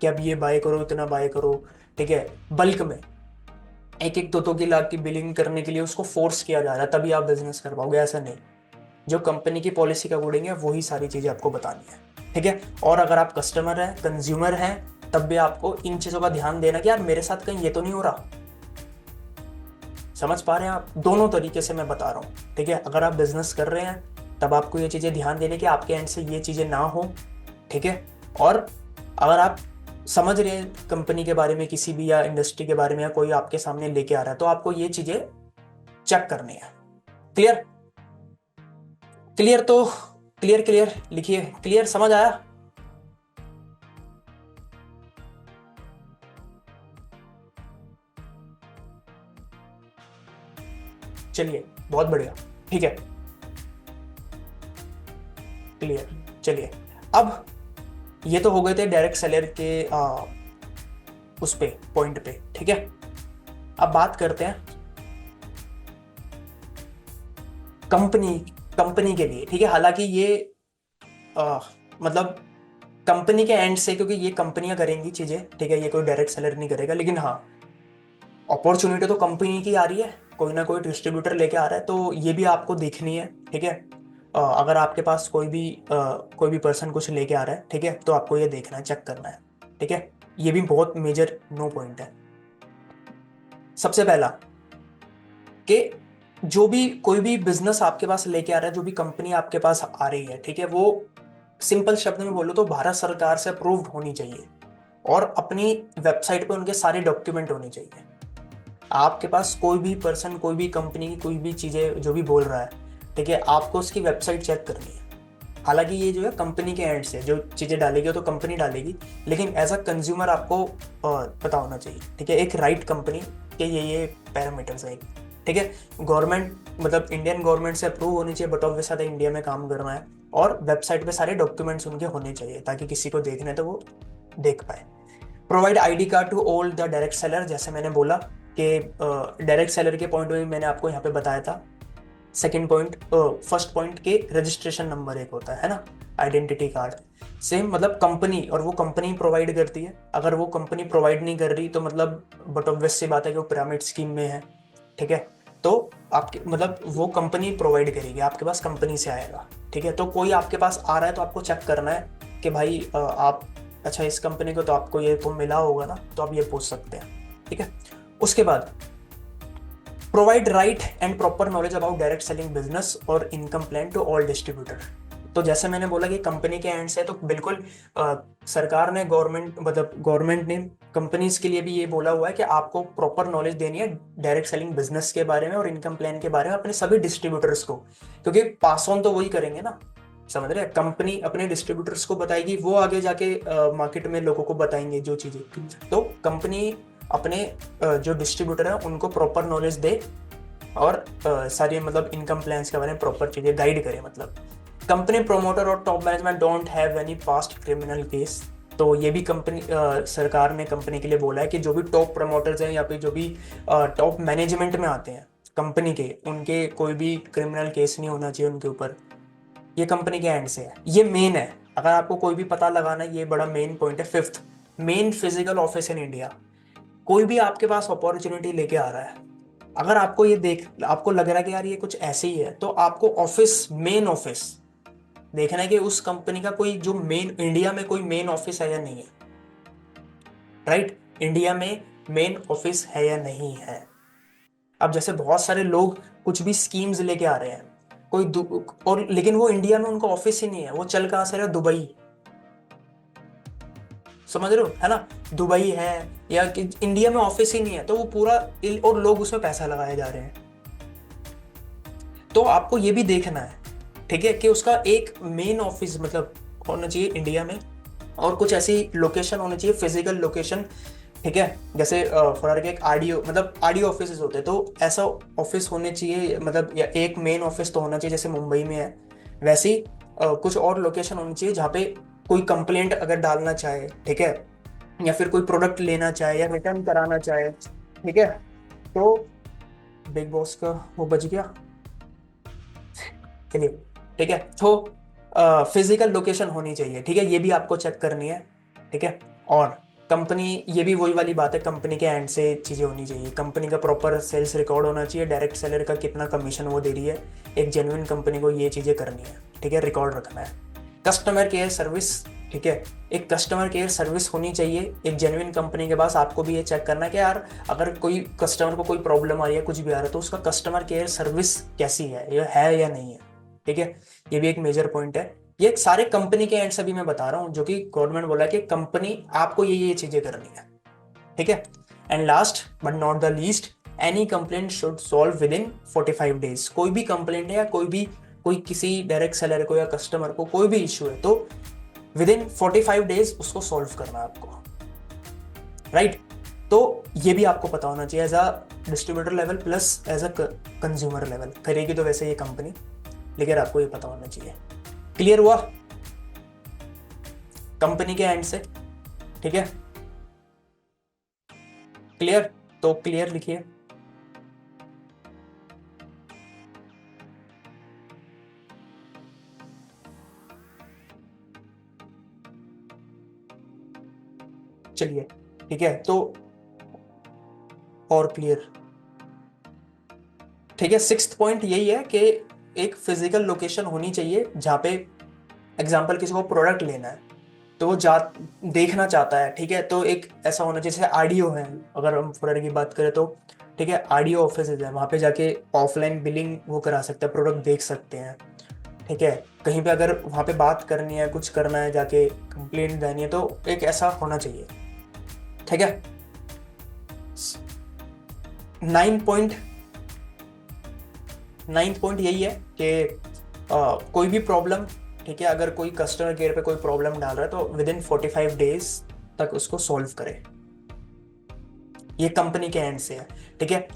कि अब ये बाय करो, इतना बाय करो, ठीक है, बल्क में 1-1 2-2 लाख की बिलिंग करने के लिए उसको फोर्स किया जा रहा है, तभी आप बिजनेस कर पाओगे, ऐसा नहीं। जो कंपनी की पॉलिसी के अकॉर्डिंग है वही सारी चीज़ें आपको बतानी है, ठीक है। और अगर आप कस्टमर हैं, कंज्यूमर हैं, तब भी आपको इन चीज़ों का ध्यान देना कि यार मेरे साथ कहीं ये तो नहीं हो रहा। समझ पा रहे हैं आप? दोनों तरीके से मैं बता रहा हूँ, ठीक है। अगर आप बिजनेस कर रहे हैं तब आपको ये चीज़ें ध्यान देने की आपके एंड से ये चीज़ें ना हो, ठीक है। और अगर आप समझ रहे हैं कंपनी के बारे में, किसी भी या इंडस्ट्री के बारे में, या कोई आपके सामने लेके आ रहा है, तो आपको ये चीज़ें चेक करनी है। क्लियर? क्लियर तो क्लियर लिखिए, क्लियर, समझ आया? चलिए, बहुत बढ़िया, ठीक है, क्लियर। चलिए, अब ये तो हो गए थे डायरेक्ट सेलर के उस पे पॉइंट पे, ठीक है। अब बात करते हैं कंपनी के लिए, ठीक है। हालांकि ये मतलब कंपनी के एंड से, क्योंकि ये कंपनियां करेंगी चीजें, ठीक है, ये कोई डायरेक्ट सेलर नहीं करेगा, लेकिन हाँ, अपॉर्चुनिटी तो कंपनी की आ रही है, कोई ना कोई डिस्ट्रीब्यूटर लेके आ रहा है, तो ये भी आपको देखनी है, ठीक है। अगर आपके पास कोई भी पर्सन कुछ लेके आ रहा है, ठीक है, तो आपको ये देखना है, चेक करना है, ठीक है। ये भी बहुत मेजर नो पॉइंट है। सबसे पहला कि जो भी कोई भी बिजनेस आपके पास लेके आ रहा है, जो भी कंपनी आपके पास आ रही है, ठीक है, वो सिंपल शब्द में बोलो तो भारत सरकार से अप्रूव्ड होनी चाहिए, और अपनी वेबसाइट पे उनके सारे डॉक्यूमेंट होने चाहिए। आपके पास कोई भी पर्सन, कोई भी कंपनी की कोई भी चीज़ें जो भी बोल रहा है, ठीक है, आपको उसकी वेबसाइट चेक करनी है। हालांकि ये जो है कंपनी के एंड से जो चीज़ें डालेगी तो कंपनी डालेगी, लेकिन एज अ कंज्यूमर आपको पता होना चाहिए, ठीक है, एक राइट कंपनी के ये पैरामीटर्स है, ठीक है। गवर्नमेंट मतलब इंडियन गवर्नमेंट से अप्रूव होनी चाहिए, बट ऑब्वियस है इंडिया में काम करना है, और वेबसाइट पे सारे डॉक्यूमेंट्स उनके होने चाहिए ताकि किसी को देखने तो वो देख पाए। Provide ID card to all the direct seller, जैसे मैंने बोला कि डायरेक्ट सेलर के पॉइंट में मैंने आपको यहाँ पे बताया था। सेकंड पॉइंट, फर्स्ट पॉइंट के रजिस्ट्रेशन नंबर एक होता है ना, आइडेंटिटी कार्ड। सेम मतलब कंपनी, और वो कंपनी प्रोवाइड करती है। अगर वो कंपनी प्रोवाइड नहीं कर रही तो मतलब बट ऑब्वियस सी बात है कि वो पिरामिड स्कीम में है, ठीक है। तो आपके मतलब वो कंपनी प्रोवाइड करेगी, आपके पास कंपनी से आएगा, ठीक है। तो कोई आपके पास आ रहा है तो आपको चेक करना है कि भाई आप अच्छा इस कंपनी को तो आपको ये तो मिला होगा ना, तो आप ये पूछ सकते हैं, ठीक है। उसके बाद provide right and proper knowledge about direct selling business और income plan to all distributor. तो जैसे मैंने बोला कि कंपनी के एंड से, तो बिल्कुल सरकार ने गवर्नमेंट ने कंपनीज के लिए भी ये बोला हुआ है कि आपको प्रॉपर नॉलेज देनी है डायरेक्ट सेलिंग बिजनेस के बारे में और इनकम प्लान के बारे में अपने सभी डिस्ट्रीब्यूटर्स को, क्योंकि पास ऑन तो वही करेंगे ना, समझ रहे हैं। कंपनी अपने डिस्ट्रीब्यूटर्स को बताएगी, वो आगे जाके मार्केट में लोगों को बताएंगे जो चीज़ें। तो कंपनी अपने जो डिस्ट्रीब्यूटर है उनको प्रॉपर नॉलेज दे, और सारी मतलब इनकम प्लान्स के बारे में प्रॉपर चीज़ें गाइड करे। मतलब कंपनी प्रोमोटर और top management don't have any past criminal case. तो ये भी कंपनी सरकार ने कंपनी के लिए बोला है कि जो भी टॉप प्रमोटर्स हैं या फिर जो भी टॉप मैनेजमेंट में आते हैं कंपनी के, उनके कोई भी क्रिमिनल केस नहीं होना चाहिए उनके ऊपर। ये कंपनी के एंड से है, ये मेन है। अगर आपको कोई भी पता लगाना है, ये बड़ा मेन पॉइंट है। Fifth, main physical office in India. कोई भी आपके पास अपॉर्चुनिटी लेके आ रहा है, अगर आपको ये आपको लग रहा है कि यार ये कुछ ऐसे ही है, तो आपको मेन ऑफिस देखना है कि उस कंपनी का कोई जो इंडिया में कोई मेन ऑफिस है या नहीं है। राइट, इंडिया में मेन ऑफिस है या नहीं है। अब जैसे बहुत सारे लोग कुछ भी स्कीम्स लेके आ रहे हैं, और लेकिन वो इंडिया में उनका ऑफिस ही नहीं है, वो चल कहां से रहा, दुबई। समझ रहे हो, है ना, दुबई है, या कि इंडिया में ऑफिस ही नहीं है, तो वो पूरा, और लोग उसमें पैसा लगाए जा रहे हैं। तो आपको ये भी देखना है, ठीक है, कि उसका एक मेन ऑफिस मतलब होना चाहिए इंडिया में, और कुछ ऐसी लोकेशन होनी चाहिए, फिजिकल लोकेशन, ठीक है। जैसे फॉर एक आरडीओ ऑफिस होते हैं, तो ऐसा ऑफिस होने चाहिए, मतलब या एक मेन ऑफिस तो होना चाहिए, जैसे मुंबई में है, वैसे ही कुछ और लोकेशन होनी चाहिए जहाँ पे कोई कंप्लेंट अगर डालना चाहे, ठीक है, या फिर कोई प्रोडक्ट लेना चाहे या रिटर्न कराना चाहे, ठीक है, तो बिग बॉस का वो बच गया, चलिए, ठीक है, तो फिजिकल लोकेशन होनी चाहिए, ठीक है, ये भी आपको चेक करनी है, ठीक है। और कंपनी, ये भी वही वाली बात है, कंपनी के एंड से चीज़ें होनी चाहिए, कंपनी का प्रॉपर सेल्स रिकॉर्ड होना चाहिए, डायरेक्ट सेलर का कितना कमीशन वो दे रही है, एक जेन्युइन कंपनी को ये चीज़ें करनी है, ठीक है, रिकॉर्ड रखना है। कस्टमर केयर सर्विस, ठीक है, एक कस्टमर केयर सर्विस होनी चाहिए एक जेन्युइन कंपनी के पास। आपको भी ये चेक करना है कि यार अगर कोई कस्टमर को कोई प्रॉब्लम आ रही है, कुछ भी आ रहा है, तो उसका कस्टमर केयर सर्विस कैसी है, ये है या नहीं है, ठीक है, ये भी एक मेजर पॉइंट है। ये सारे कंपनी के एंड से भी मैं बता रहा हूँ, जो कि गवर्नमेंट बोला है कि कंपनी आपको ये चीजें करनी है, ठीक है। And last but not the least, any complaint should solve with in 45 days. कोई भी कंप्लेंट है या कोई किसी डायरेक्ट सेलर को या कस्टमर को कोई भी इश्यू है, तो विद इन 45 डेज उसको सॉल्व करना है आपको, राइट। तो ये भी आपको पता होना चाहिए as a distributor level plus as a consumer level. करेगी तो वैसे ये कंपनी, लेकिन आपको ये पता होना चाहिए। क्लियर हुआ कंपनी के एंड से, ठीक है, क्लियर, तो क्लियर लिखिए। चलिए, ठीक है, तो और क्लियर, ठीक है। सिक्स्थ पॉइंट यही है कि एक फिजिकल लोकेशन होनी चाहिए जहाँ पे एग्जांपल किसी को प्रोडक्ट लेना है तो वो जा देखना चाहता है, ठीक है, तो एक ऐसा होना चाहिए, जैसे आरडीओ है, अगर हम फुरर की बात करें तो, ठीक है, आरडीओ ऑफिस है, वहाँ पे जाके ऑफलाइन बिलिंग वो करा सकते हैं, प्रोडक्ट देख सकते हैं, ठीक है। कहीं पे अगर वहाँ पे बात करनी है, कुछ करना है, जाके कंप्लेंट देनी है, तो एक ऐसा होना चाहिए, ठीक है। 9 पॉइंट यही है कि कोई भी प्रॉब्लम, ठीक है, अगर कोई कस्टमर केयर पे कोई प्रॉब्लम डाल रहा है तो विद इन 45 डेज तक उसको सॉल्व करे। ये कंपनी के एंड से है, ठीक है।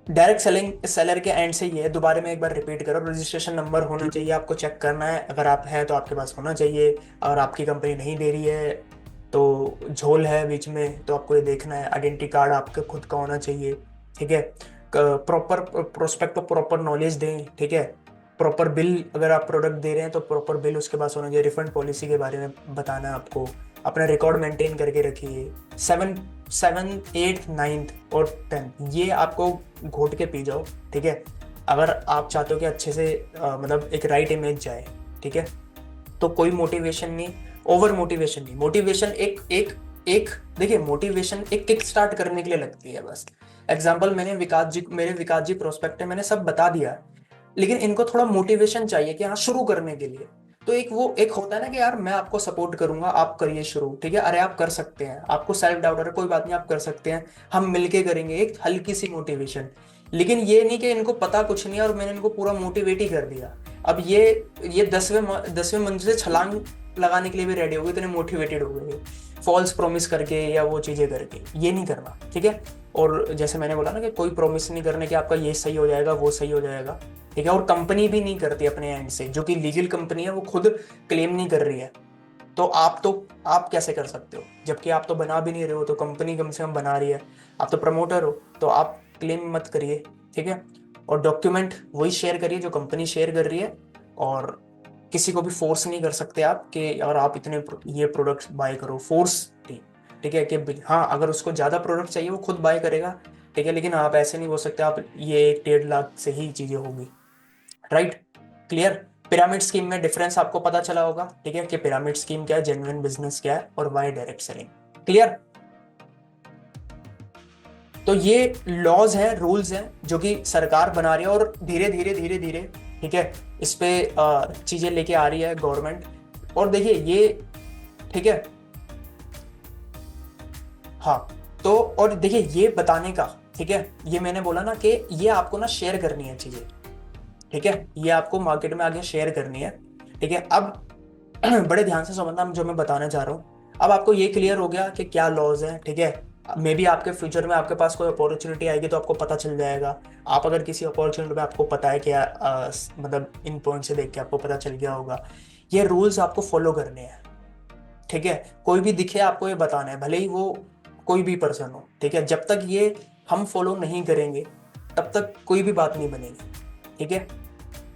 डायरेक्ट सेलिंग सेलर के एंड से ये है, दोबारा मैं एक बार रिपीट करो, रजिस्ट्रेशन नंबर होना चाहिए, आपको चेक करना है, अगर आप है तो आपके पास होना चाहिए, अगर आपकी कंपनी नहीं दे रही है तो झोल है बीच में, तो आपको ये देखना है, आइडेंटिटी कार्ड आपका खुद का होना चाहिए, ठीक है, प्रॉपर प्रोस्पेक्ट को प्रॉपर नॉलेज दें, ठीक है, प्रॉपर बिल, अगर आप प्रोडक्ट दे रहे हैं तो प्रॉपर बिल उसके पास होना चाहिए, रिफंड पॉलिसी के बारे में बताना है आपको, अपना रिकॉर्ड मेंटेन करके रखिए। 7, 8, 9 और 10 ये आपको घोट के पी जाओ, ठीक है, अगर आप चाहते हो कि अच्छे से मतलब एक राइट इमेज जाए, ठीक है, तो कोई मोटिवेशन नहीं, ओवर मोटिवेशन नहीं, मोटिवेशन एक एक एक देखिए, मोटिवेशन एक किक स्टार्ट करने के लिए लगती है बस। एग्जाम्पल मेरे विकास जी प्रोस्पेक्ट है, मैंने सब बता दिया, लेकिन इनको थोड़ा मोटिवेशन चाहिए कि हाँ शुरू करने के लिए, तो एक होता है ना कि यार मैं आपको सपोर्ट करूंगा, आप करिए शुरू, ठीक है, अरे आप कर सकते हैं, आपको सेल्फ डाउट है कोई बात नहीं, आप कर सकते हैं, हम मिलके करेंगे, एक हल्की सी मोटिवेशन। लेकिन ये नहीं कि इनको पता कुछ नहीं और मैंने इनको पूरा मोटिवेट ही कर दिया, अब ये 10वें मंजिल से छलांग लगाने के लिए भी रेडी हो गए, इतने मोटिवेटेड हो गए फॉल्स प्रॉमिस करके या वो चीजें करके, ये नहीं करना, ठीक है। और जैसे मैंने बोला ना कि कोई प्रॉमिस नहीं करने कि आपका ये सही हो जाएगा वो सही हो जाएगा, ठीक है, और कंपनी भी नहीं करती अपने एंड से, जो कि लीगल कंपनी है वो खुद क्लेम नहीं कर रही है, तो आप कैसे कर सकते हो, जबकि आप तो बना भी नहीं रहे हो, तो कंपनी कम से कम बना रही है, आप तो प्रमोटर हो, तो आप क्लेम मत करिए, ठीक है। और डॉक्यूमेंट वही शेयर करिए जो कंपनी शेयर कर रही है, और किसी को भी फोर्स नहीं कर सकते आप कि यार आप इतने ये प्रोडक्ट्स बाय करो, फोर्स नहीं, ठीक है, कि हाँ अगर उसको ज़्यादा प्रोडक्ट चाहिए वो खुद बाय करेगा, ठीक है, लेकिन आप ऐसे नहीं बोल सकते आप ये 1-1.5 लाख से ही चीज़ें होगी, राइट, क्लियर। पिरामिड स्कीम में डिफरेंस आपको पता चला होगा, ठीक है, कि पिरामिड स्कीम क्या है, जेन्युइन बिजनेस क्या है, और वाई डायरेक्ट सेलिंग, क्लियर। तो ये लॉज हैं, रूल्स हैं जो कि सरकार बना रही है, और धीरे धीरे, ठीक है, इस पे चीजें लेके आ रही है गवर्नमेंट, और देखिए ये, ठीक है, हाँ, तो और देखिए ये बताने का, ठीक है, ये मैंने बोला ना कि ये आपको ना शेयर करनी है चीजें, ठीक है, ये आपको मार्केट में आगे शेयर करनी है, ठीक है। अब बड़े ध्यान से समझना जो मैं बताना चाह रहा हूँ, अब आपको ये क्लियर हो गया कि क्या लॉज है, ठीक है, मे बी आपके फ्यूचर में आपके पास कोई अपॉर्चुनिटी आएगी तो आपको पता चल जाएगा। आप अगर किसी अपॉर्चुनिटी पे आपको पता है कि मतलब इन पॉइंट से देख के आपको पता चल गया होगा, ये रूल्स आपको फॉलो करने हैं, ठीक है। कोई भी दिखे आपको ये बताना है, भले ही वो कोई भी पर्सन हो, ठीक है। जब तक ये हम फॉलो नहीं करेंगे तब तक कोई भी बात नहीं बनेगी, ठीक है।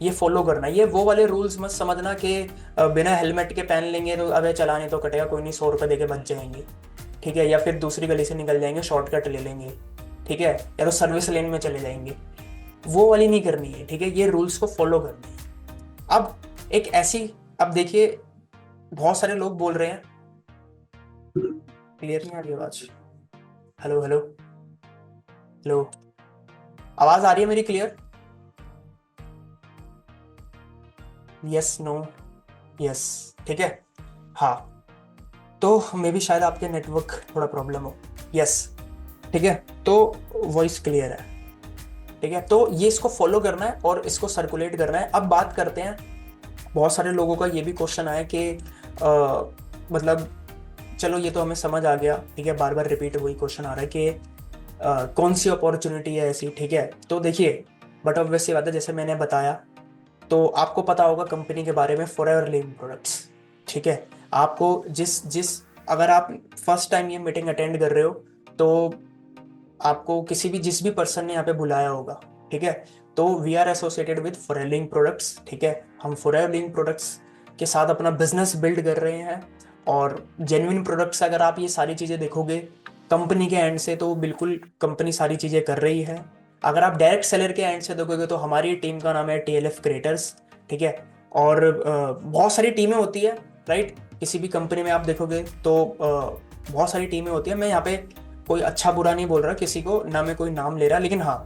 ये फॉलो करना, ये वो वाले रूल्स मत समझना कि बिना हेलमेट के पहन लेंगे तो अबे चलाने तो कटेगा कोई नहीं, 100 रुपये दे के बच जाएंगे, ठीक है। या फिर दूसरी गली से निकल जाएंगे, शॉर्टकट ले लेंगे, ठीक है। या तो सर्विस लेन में चले जाएंगे, वो वाली नहीं करनी है, ठीक है। ये रूल्स को फॉलो करना है। अब एक ऐसी, अब देखिए बहुत सारे लोग बोल रहे हैं, क्लियर नहीं आ रही आवाज? हेलो हेलो हेलो, आवाज आ रही है मेरी क्लियर? यस नो यस, ठीक है। हाँ, तो मे भी शायद आपके नेटवर्क थोड़ा प्रॉब्लम हो। यस, ठीक है। तो वॉइस क्लियर है, ठीक है। तो ये इसको फॉलो करना है और इसको सर्कुलेट करना है। अब बात करते हैं, बहुत सारे लोगों का ये भी क्वेश्चन आया कि मतलब चलो ये तो हमें समझ आ गया, ठीक है। बार बार रिपीट वही क्वेश्चन आ रहा है कि कौन सी अपॉर्चुनिटी है ऐसी, ठीक है। तो देखिए, बट ऑब्वियस सी बात है, जैसे मैंने बताया तो आपको पता होगा कंपनी के बारे में, फॉरएवर लिविंग प्रोडक्ट्स, ठीक है। आपको जिस जिस अगर आप फर्स्ट टाइम ये मीटिंग अटेंड कर रहे हो तो आपको किसी भी जिस भी पर्सन ने यहाँ पे बुलाया होगा, ठीक है। तो we are associated with Forever Living products, ठीक है। हम फॉरएवर लिविंग प्रोडक्ट्स के साथ अपना बिजनेस बिल्ड कर रहे हैं, और जेन्युइन प्रोडक्ट्स अगर आप ये सारी चीज़ें देखोगे कंपनी के एंड से तो बिल्कुल कंपनी सारी चीज़ें कर रही है। अगर आप डायरेक्ट सेलर के एंड से देखोगे तो हमारी टीम का नाम है TLF क्रिएटर्स, ठीक है। और बहुत सारी टीमें होती है, राइट। किसी भी कंपनी में आप देखोगे तो बहुत सारी टीमें होती है। मैं यहाँ पे कोई अच्छा बुरा नहीं बोल रहा किसी को, ना मैं कोई नाम ले रहा, लेकिन हाँ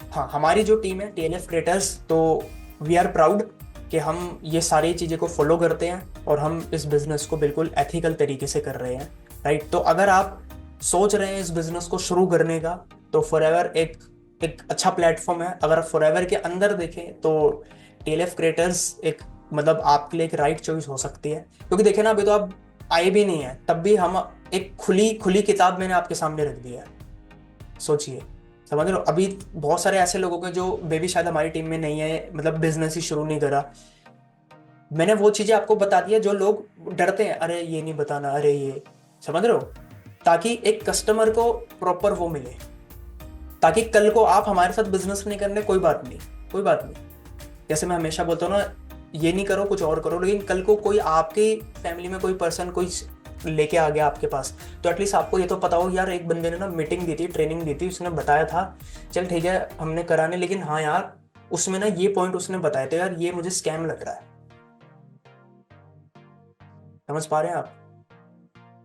हाँ, हमारी जो टीम है TLF क्रिएटर्स, तो वी आर प्राउड कि हम ये सारी चीज़ें को फॉलो करते हैं और हम इस बिज़नेस को बिल्कुल एथिकल तरीके से कर रहे हैं, राइट। तो अगर आप सोच रहे हैं इस बिज़नेस को शुरू करने का तो फॉरएवर एक अच्छा प्लेटफॉर्म है। अगर फॉरएवर के अंदर देखें तो TLF क्रिएटर्स एक मतलब आपके लिए एक राइट चॉइस हो सकती है, क्योंकि देखें ना, अभी तो आप आए भी नहीं है, तब भी हम एक खुली किताब मैंने आपके सामने रख दी है। सोचिए, समझ रहे हो। अभी बहुत सारे ऐसे लोगों के जो बेबी शायद हमारी टीम में नहीं है, मतलब बिजनेस ही शुरू नहीं करा, मैंने वो चीजें आपको बता दी है जो लोग डरते हैं, अरे ये नहीं बताना, अरे ये, समझ रहे हो, ताकि एक कस्टमर को प्रॉपर वो मिले, ताकि कल को आप हमारे साथ बिजनेस नहीं करने, कोई बात नहीं, कोई बात नहीं। जैसे मैं हमेशा बोलता हूँ ना, ये नहीं करो कुछ और करो, लेकिन कल को कोई आपकी फैमिली में कोई पर्सन कोई लेके आ गया आपके पास, तो एटलीस्ट आपको ये तो पता हो यार एक बंदे ने ना मीटिंग दी थी, ट्रेनिंग दी थी, उसने बताया था, चल ठीक है हमने कराने, लेकिन हाँ यार उसमें ना ये पॉइंट उसने बताए थे यार, ये मुझे स्कैम लग रहा है। समझ पा रहे हैं आप?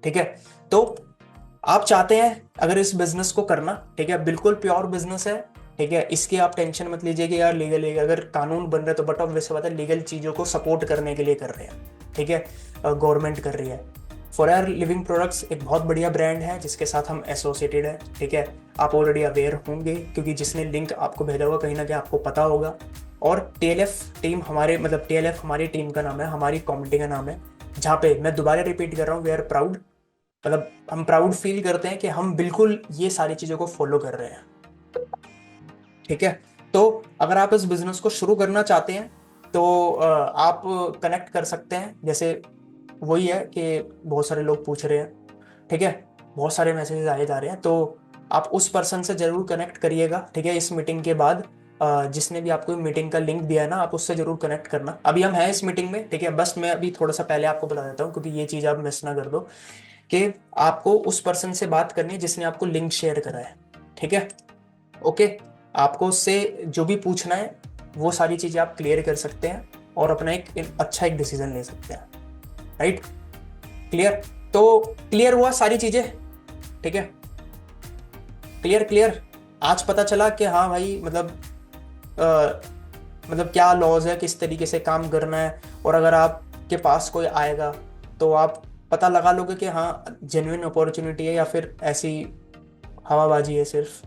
ठीक है। तो आप चाहते हैं अगर इस बिजनेस को करना, ठीक है, बिल्कुल प्योर बिजनेस है, ठीक है, इसकी आप टेंशन मत लीजिए कि यार लीगल अगर कानून बन रहे तो बट ऑब्वियस बात है लीगल चीज़ों को सपोर्ट करने के लिए कर रहे हैं, ठीक है, गवर्नमेंट कर रही है। फॉरएवर लिविंग प्रोडक्ट्स एक बहुत बढ़िया ब्रांड है जिसके साथ हम एसोसिएटेड है, ठीक है। आप ऑलरेडी अवेयर होंगे क्योंकि जिसने लिंक आपको भेजा होगा कहीं ना कहीं आपको पता होगा। और TLF टीम हमारे मतलब TLF हमारी टीम का नाम है, हमारी कम्युनिटी का नाम है, जहाँ पे मैं दोबारा रिपीट कर रहा हूँ, वी आर प्राउड, मतलब हम प्राउड फील करते हैं कि हम बिल्कुल ये सारी चीज़ों को फॉलो कर रहे हैं, ठीक है। तो अगर आप इस बिजनेस को शुरू करना चाहते हैं तो आप कनेक्ट कर सकते हैं। जैसे वही है कि बहुत सारे लोग पूछ रहे हैं, ठीक है, बहुत सारे मैसेजेस आए जा रहे हैं, तो आप उस पर्सन से जरूर कनेक्ट करिएगा, ठीक है। इस मीटिंग के बाद जिसने भी आपको मीटिंग का लिंक दिया है ना, आप उससे जरूर कनेक्ट करना। अभी हम हैं इस मीटिंग में, ठीक है, बस मैं अभी थोड़ा सा पहले आपको बता देता हूँ क्योंकि ये चीज़ आप मिस ना कर दो कि आपको उस पर्सन से बात करनी है जिसने आपको लिंक शेयर करा है, ठीक है। ओके, आपको उससे जो भी पूछना है वो सारी चीज़ें आप क्लियर कर सकते हैं और अपना एक अच्छा एक डिसीजन ले सकते हैं, राइट। क्लियर? तो क्लियर हुआ सारी चीज़ें, ठीक है, क्लियर। आज पता चला कि हाँ भाई मतलब क्या लॉज है, किस तरीके से काम करना है, और अगर आपके पास कोई आएगा तो आप पता लगा लोगे कि हाँ जेन्युइन अपॉर्चुनिटी है या फिर ऐसी हवाबाजी है सिर्फ,